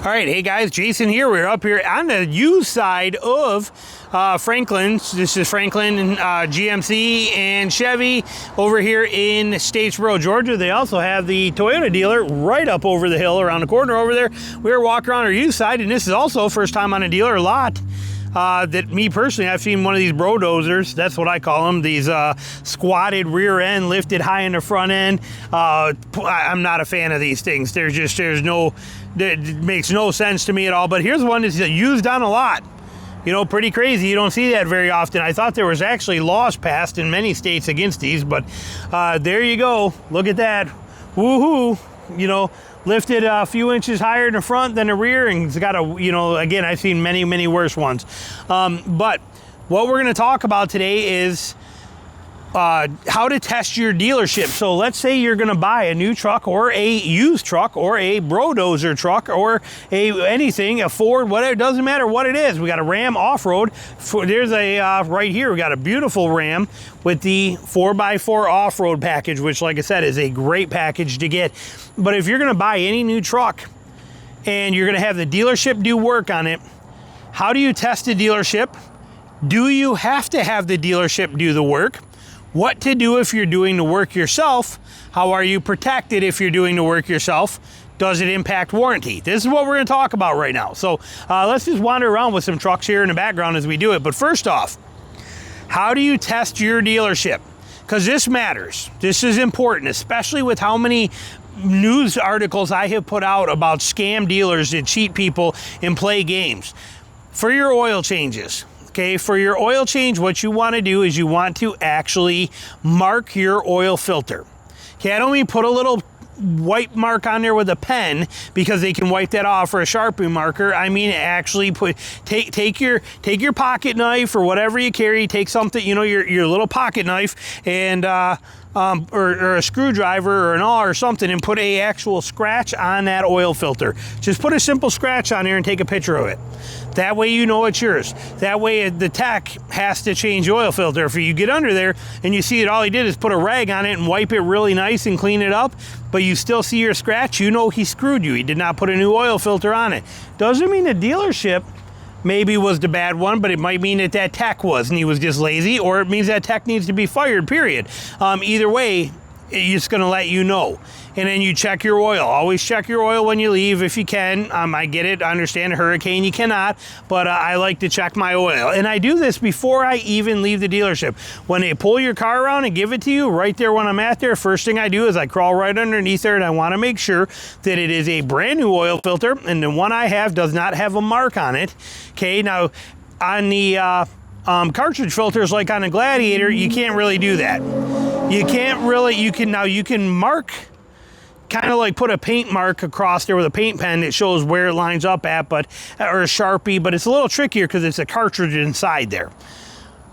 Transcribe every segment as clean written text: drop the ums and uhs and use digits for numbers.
All right, hey guys, Jason here. We're up here on the used side of Franklin. This is Franklin, GMC, and Chevy over here in Statesboro, Georgia. They also have the Toyota dealer right up over the hill, around the corner over there. We're walking around our used side, and this is also first time on a dealer lot. That me personally, I've seen one of these brodozers. That's what I call them. These squatted rear end, lifted high in the front end. I'm not a fan of these things. It makes no sense to me at all. But here's one that's used on a lot. You know, pretty crazy. You don't see that very often. I thought there was actually laws passed in many states against these, but there you go. Look at that. Woohoo! You know, lifted a few inches higher in the front than the rear, and it's got a, you know, again, I've seen many worse ones. But what we're going to talk about today is how to test your dealership. So let's say you're going to buy a new truck or a used truck or a brodozer truck or anything, a Ford, whatever, it doesn't matter what it is. We got a Ram off-road. There's a, right here, we got a beautiful Ram with the 4x4 off-road package, which, like I said, is a great package to get. But if you're going to buy any new truck and you're going to have the dealership do work on it, how do you test the dealership? Do you have to have the dealership do the work? What to do if you're doing the work yourself? How are you protected if you're doing the work yourself? Does it impact warranty? This is what we're going to talk about right now. So let's just wander around with some trucks here in the background as we do it. But first off, how do you test your dealership? Because this matters. This is important, especially with how many news articles I have put out about scam dealers that cheat people and play games. For your oil changes. Okay, for your oil change, what you want to do is you want to actually mark your oil filter. Okay, I don't mean put a little white mark on there with a pen because they can wipe that off, or a Sharpie marker. I mean actually take your pocket knife or whatever you carry, take something, you know, your little pocket knife, and or a screwdriver or an awl or something, and put a actual scratch on that oil filter. Just put a simple scratch on there and take a picture of it. That way you know it's yours. That way the tech has to change the oil filter. If you get under there and you see that all he did is put a rag on it and wipe it really nice and clean it up, but you still see your scratch, you know he screwed you. He did not put a new oil filter on it. Doesn't mean the dealership maybe was the bad one, but it might mean that that tech was and he was just lazy, or it means that tech needs to be fired, period. Either way, it's going to let you know. And then you check your oil. Always check your oil when you leave if you can. I get it. I understand a hurricane, you cannot. But I like to check my oil. And I do this before I even leave the dealership. When they pull your car around and give it to you, right there when I'm at there, first thing I do is I crawl right underneath there, and I want to make sure that it is a brand new oil filter. And the one I have does not have a mark on it. Okay, now on the cartridge filters, like on a Gladiator, you can't really do that. You can't really, you can mark, kind of like put a paint mark across there with a paint pen that shows where it lines up at, or a Sharpie, but it's a little trickier because it's a cartridge inside there.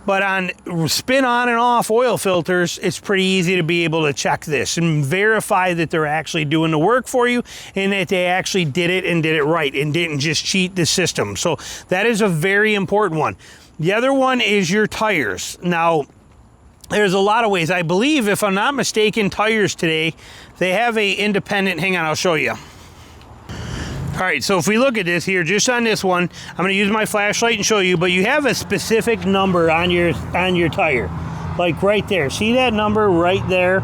But on spin on and off oil filters, it's pretty easy to be able to check this and verify that they're actually doing the work for you and that they actually did it and did it right and didn't just cheat the system. So that is a very important one. The other one is your tires. Now, there's a lot of ways. I believe, if I'm not mistaken, tires today, they have a independent, hang on, I'll show you. All right, so if we look at this here, just on this one, I'm gonna use my flashlight and show you, but you have a specific number on your tire. Like right there, see that number right there?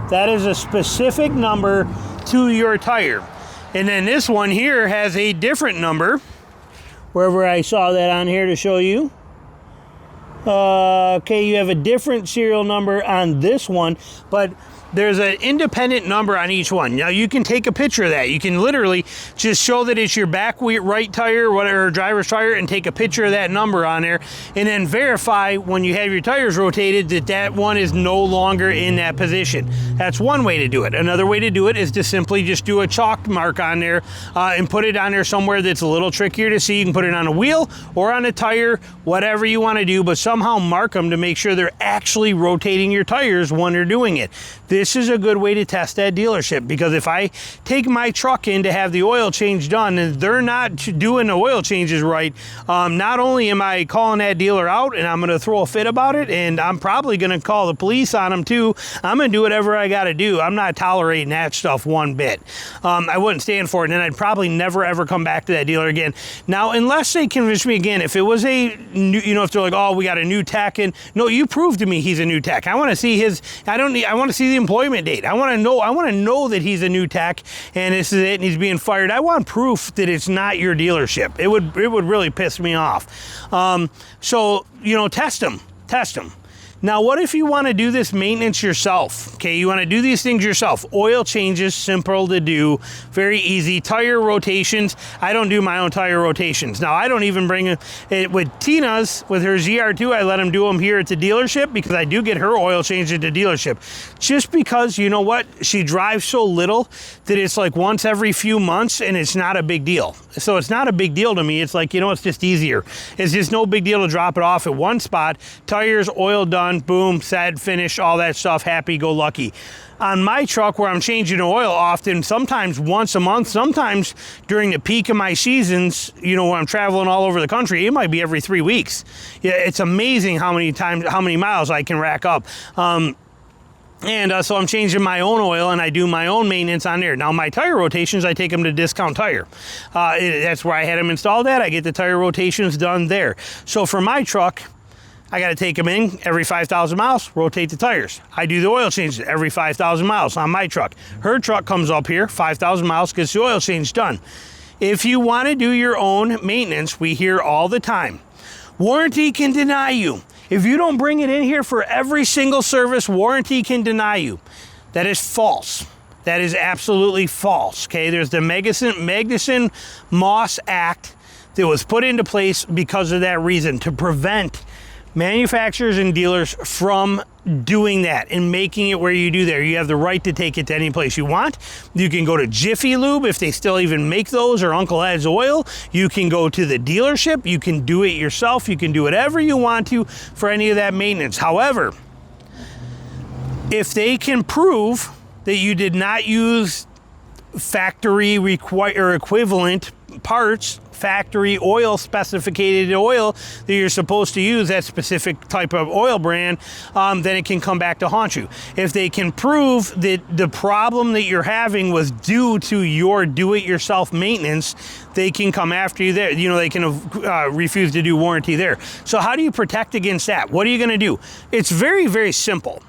That is a specific number to your tire. And then this one here has a different number, wherever I saw that on here to show you. Okay, you have a different serial number on this one, but there's an independent number on each one. Now you can take a picture of that. You can literally just show that it's your back right tire, whatever, driver's tire, and take a picture of that number on there, and then verify when you have your tires rotated that that one is no longer in that position. That's one way to do it. Another way to do it is to simply just do a chalk mark on there and put it on there somewhere that's a little trickier to see. You can put it on a wheel or on a tire, whatever you want to do, but somehow mark them to make sure they're actually rotating your tires when they're doing it. This this is a good way to test that dealership, because if I take my truck in to have the oil change done and they're not doing the oil changes right, not only am I calling that dealer out and I'm going to throw a fit about it, and I'm probably going to call the police on them too. I'm going to do whatever I got to do. I'm not tolerating that stuff one bit. I wouldn't stand for it, and I'd probably never ever come back to that dealer again. Now, unless they convince me again, if it was a new, if they're like, oh, we got a new tech, and no, you prove to me he's a new tech. I want to see I want to see the employment date. I want to know that he's a new tech and this is it and he's being fired. I want proof that it's not your dealership. It would really piss me off. So, test them. Now, what if you want to do this maintenance yourself? Okay, you want to do these things yourself. Oil changes, simple to do, very easy. Tire rotations, I don't do my own tire rotations. Now, I don't even bring it with Tina's, with her ZR2, I let them do them here at the dealership because I do get her oil changed at the dealership. Just because, you know what, she drives so little that it's like once every few months and it's not a big deal. So it's not a big deal to me. It's like, it's just easier. It's just no big deal to drop it off at one spot. Tires, oil done, boom, set, finish, all that stuff, happy go lucky. On my truck, where I'm changing oil often, sometimes once a month, sometimes during the peak of my seasons, when I'm traveling all over the country, it might be every 3 weeks. Yeah, it's amazing how many miles I can rack up. So I'm changing my own oil and I do my own maintenance on there. Now my tire rotations, I take them to Discount Tire. That's where I had them installed at. I get the tire rotations done there. So for my truck, I got to take them in every 5,000 miles, rotate the tires. I do the oil changes every 5,000 miles on my truck. Her truck comes up here, 5,000 miles, gets the oil change done. If you want to do your own maintenance, we hear all the time, warranty can deny you. If you don't bring it in here for every single service, warranty can deny you. That is false. That is absolutely false, okay? There's the Magnuson-Moss Act that was put into place because of that reason, to prevent manufacturers and dealers from doing that and making it where you do there. You have the right to take it to any place you want. You can go to Jiffy Lube if they still even make those, or Uncle Ed's Oil. You can go to the dealership. You can do it yourself. You can do whatever you want to for any of that maintenance. However, if they can prove that you did not use factory or equivalent parts, factory oil, specificated oil that you're supposed to use, that specific type of oil brand, then it can come back to haunt you. If they can prove that the problem that you're having was due to your do-it-yourself maintenance, they can come after you there. They can refuse to do warranty there. So how do you protect against that? What are you going to do? It's very, very simple.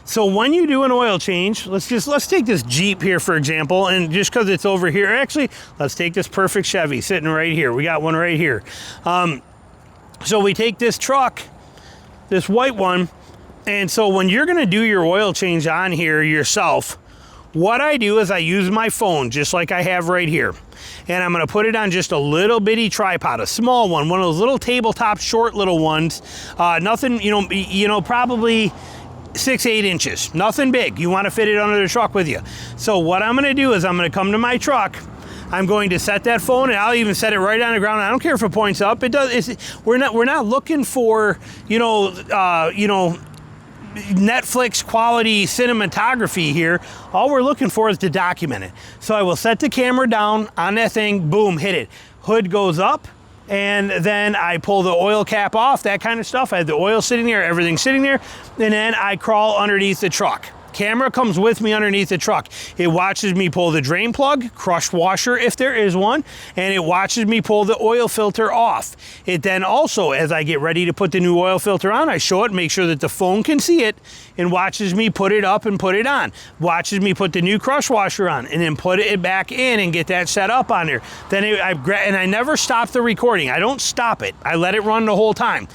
So when you do an oil change, let's take this Jeep here, for example, and just because it's over here, actually, let's take this perfect Chevy sitting right here. We got one right here. So we take this truck, this white one, and so when you're gonna do your oil change on here yourself, what I do is I use my phone, just like I have right here. And I'm gonna put it on just a little bitty tripod, a small one of those little tabletop short little ones. Nothing, probably 6-8 inches, nothing big. You want to fit it under the truck with you. So what I'm going to do is I'm going to come to my truck. I'm going to set that phone, and I'll even set it right on the ground. I don't care if it points up. It does. We're not looking for Netflix quality cinematography here. All we're looking for is to document it. So I will set the camera down on that thing. Boom, hit it. Hood goes up. And then I pull the oil cap off, that kind of stuff. I have the oil sitting there, everything sitting there. And then I crawl underneath the truck. Camera comes with me underneath the truck. It watches me pull the drain plug, crush washer if there is one, and it watches me pull the oil filter off. It then also, as I get ready to put the new oil filter on, I show it, make sure that the phone can see it, and watches me put it up and put it on. Watches me put the new crush washer on, and then put it back in and get that set up on there. Then I never stop the recording. I don't stop it. I let it run the whole time.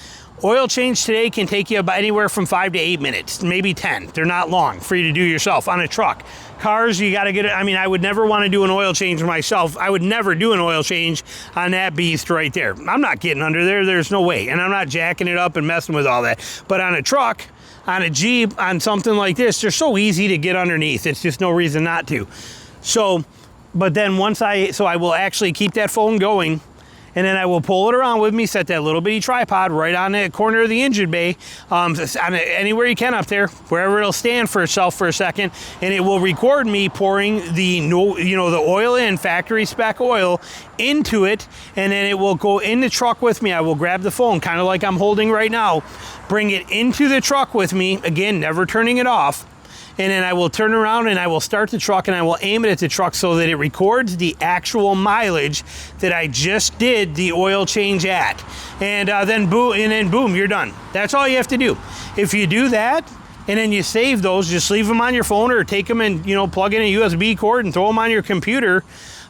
Oil change today can take you about anywhere from 5 to 8 minutes, maybe 10. They're not long for you to do yourself on a truck. Cars, you got to get it. I would never want to do an oil change myself. I would never do an oil change on that beast right there. I'm not getting under there. There's no way. And I'm not jacking it up and messing with all that. But on a truck, on a Jeep, on something like this, they're so easy to get underneath. It's just no reason not to. So, but then I will actually keep that phone going. and then I will pull it around with me, set that little bitty tripod right on the corner of the engine bay, anywhere you can up there, wherever it'll stand for itself for a second, and it will record me pouring the oil in, factory spec oil, into it, and then it will go in the truck with me. I will grab the phone, kind of like I'm holding right now, bring it into the truck with me, again, never turning it off, and then I will turn around and I will start the truck and I will aim it at the truck so that it records the actual mileage that I just did the oil change at. And then boom, you're done. That's all you have to do. If you do that, and then you save those, just leave them on your phone or take them and, plug in a USB cord and throw them on your computer.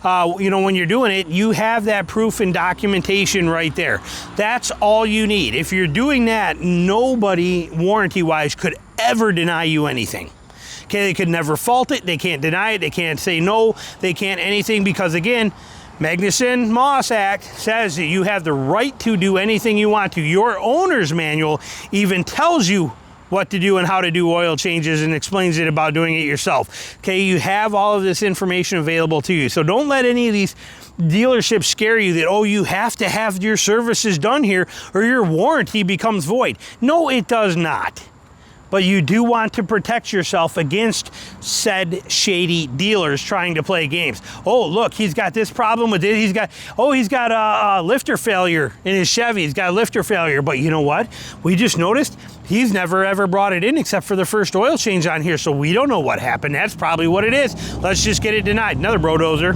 When you're doing it, you have that proof and documentation right there. That's all you need. If you're doing that, nobody warranty-wise could ever deny you anything. Okay, they could never fault it. They can't deny it. They can't say no. They can't anything because, again, Magnuson-Moss Act says that you have the right to do anything you want to. Your owner's manual even tells you what to do and how to do oil changes and explains it about doing it yourself. Okay, you have all of this information available to you. So don't let any of these dealerships scare you that, oh, you have to have your services done here or your warranty becomes void. No, it does not. But you do want to protect yourself against said shady dealers trying to play games. Oh, look, he's got this problem with it. He's got a lifter failure in his Chevy. He's got a lifter failure. But you know what? We just noticed he's never ever brought it in except for the first oil change on here. So we don't know what happened. That's probably what it is. Let's just get it denied. Another brodozer.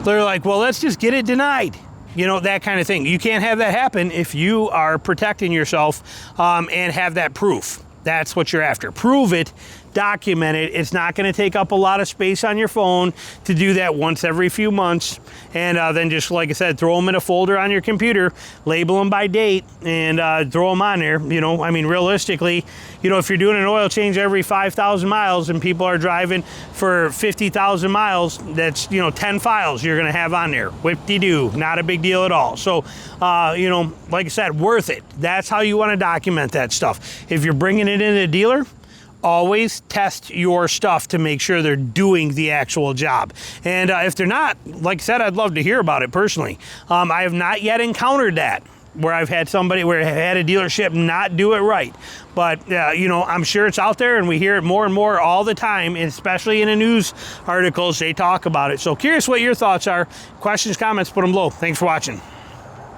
They're like, well, let's just get it denied. That kind of thing. You can't have that happen if you are protecting yourself and have that proof. That's what you're after. Prove it, document it. It's not going to take up a lot of space on your phone to do that once every few months. And then just, like I said, throw them in a folder on your computer, label them by date, and throw them on there. Realistically, if you're doing an oil change every 5,000 miles and people are driving for 50,000 miles, that's, 10 files you're going to have on there. Whip-de-doo, not a big deal at all. So, like I said, worth it. That's how you want to document that stuff. If you're bringing it in a dealer, always test your stuff to make sure they're doing the actual job. And if they're not, like I said, I'd love to hear about it personally. I have not yet encountered that where I've had a dealership not do it right. But, I'm sure it's out there and we hear it more and more all the time, and especially in the news articles, they talk about it. So curious what your thoughts are. Questions, comments, put them below. Thanks for watching.